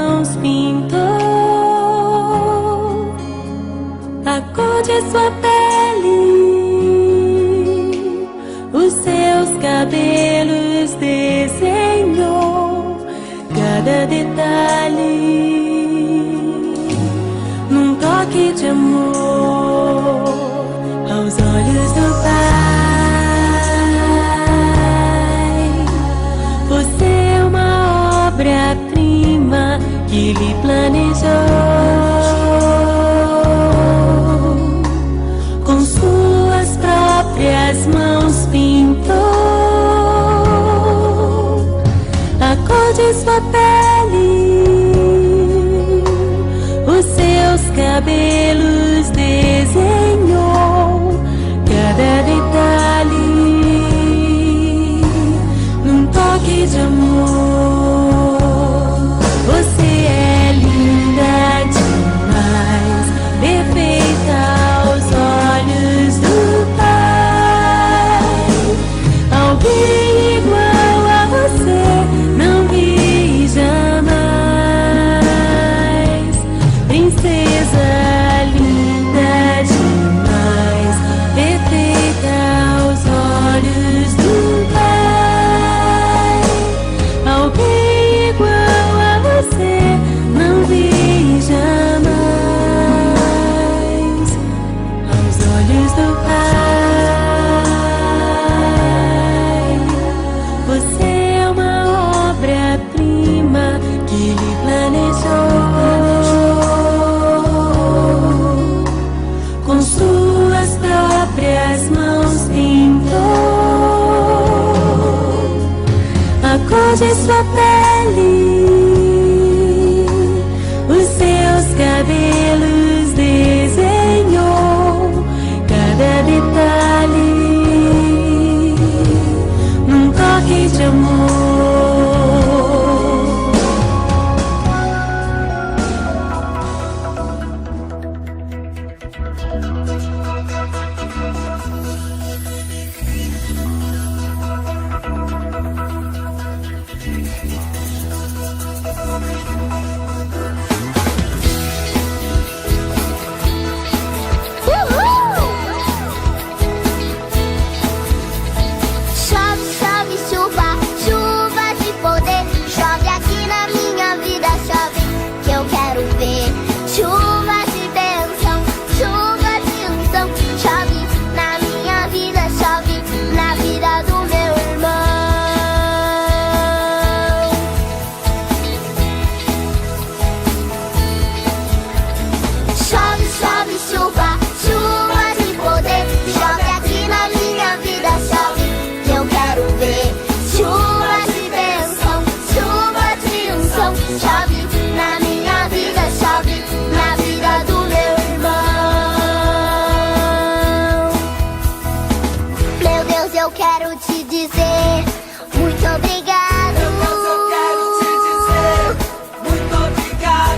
mãos pintou a cor de sua pele, os seus cabelos desenhou cada detalhe num toque de amor aos olhos do Pai. Você é uma obra-prima que Ele planejou, com suas próprias mãos pintou a cor de sua pele, os seus cabelos desenhou cada detalhe num toque de amor. Você é linda demais, perfeita aos olhos do Pai. Alguém igual a você não vi jamais. Princesa linda demais, perfeita aos olhos do Pai. Alguém igual a você não vi jamais aos olhos do Pai. Você é uma obra-prima que Ele planejou, com suas próprias mãos pintou a cor de sua pele, os seus cabelos desenhou cada detalhe num toque de amor. Chove, chove, chuva, chuva de poder. Chove aqui na minha vida, chove que eu quero ver. Chuva de bênção, chuva de unção. Chove na minha vida, chove na vida do meu irmão. Chove, chove, chuva, chuva de poder. Chove aqui na minha vida, chove que eu quero ver. Chuva de bênção, chuva de unção. Chove na minha vida, chove na vida do meu irmão. Meu Deus, eu quero te dizer muito obrigado.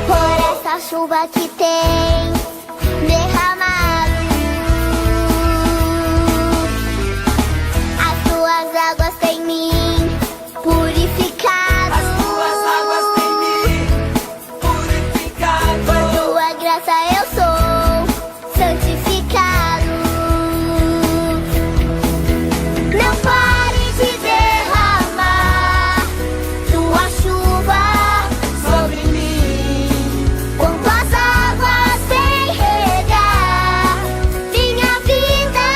Por essa chuva que tem derramado. As tuas águas têm me purificado. Por tua graça eu sou santificado. Não pare de derramar tua chuva sobre mim. Com tuas águas vem regar minha vida,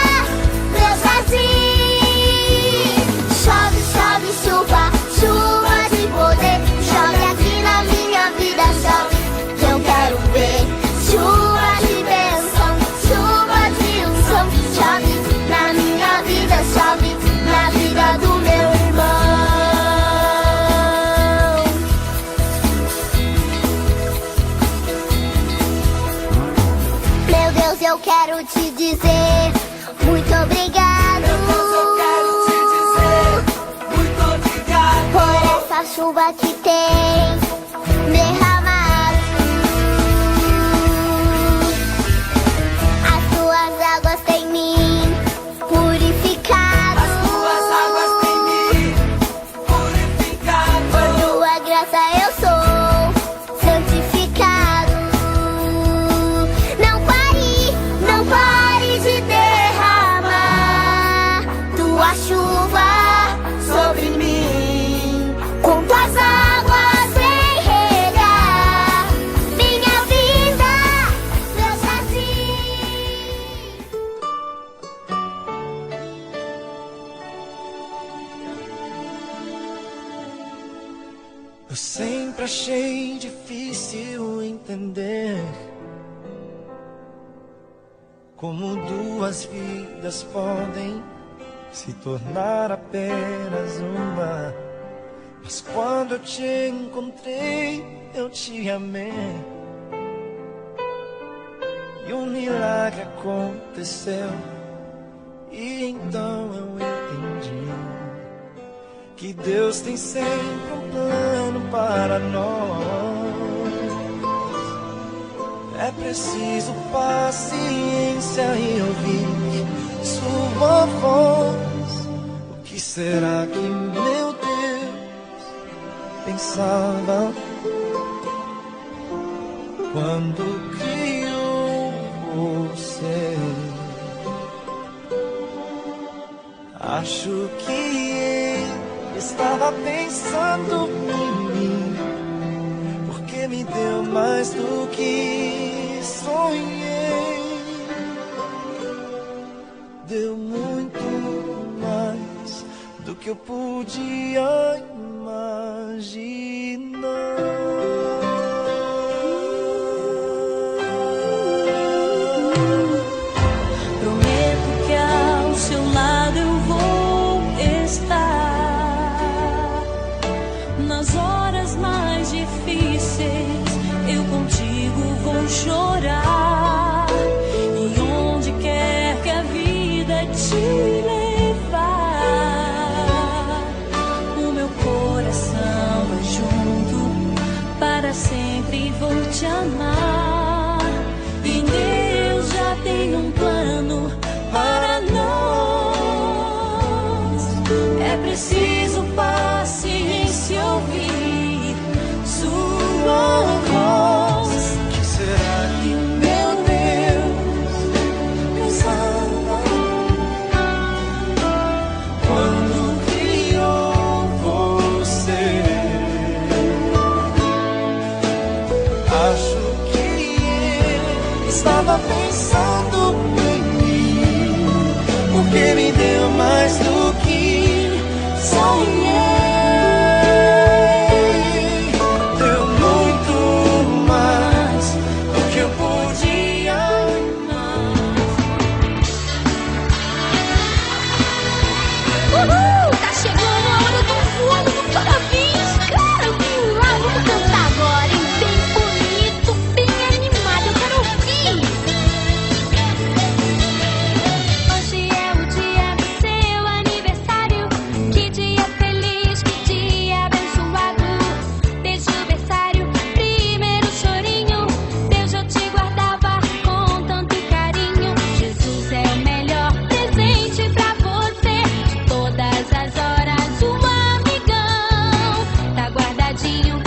meu jardim. Chove, chove, chuva, chuva de poder. Chove aqui na minha vida, chove que eu quero ver. Chuva de bênção, chuva de unção. Chove na minha vida, chove na vida do meu irmão. Meu Deus, eu quero te dizer muito obrigado. Por essa chuva que tem derramado. As tuas águas têm me purificado. Por tua graça eu sou achei difícil entender como duas vidas podem se tornar apenas uma. Mas quando eu te encontrei, eu te amei. E um milagre aconteceu. E então eu entendi que Deus tem sempre um plano para nós. É preciso paciência e ouvir sua voz. O que será que meu Deus pensava quando criou você? Acho que ele estava pensando em mim, porque me deu mais do que sonhei. Deu muito mais do que eu podia imaginar. Prometo que ao seu lado eu vou estar. Nas horas mais difíceis eu contigo vou chorar. E onde quer que a vida te levar, o meu coração vai junto, para sempre vou te amar. E Deus já tem um plano para nós. É preciso paciência ouvir sua voz. Que será que meu Deus pensava quando criou você? Acho que ele estava pensando em mim, porque me deu mais do que sonhei. Deu muito mais do que eu podia Uhul! Tá chegando a hora do voo do parabéns, cara! Vamos lá, vamos cantar agora, hein? Bem bonito, bem animado, eu quero ouvir! Hoje é o dia do seu aniversário. Que dia feliz, que dia abençoado. Desde o berçário, primeiro chorinho, Deus já te guardava com tanto carinho. Jesus é o melhor presente pra você. De todas as horas, um amigão tá guardadinho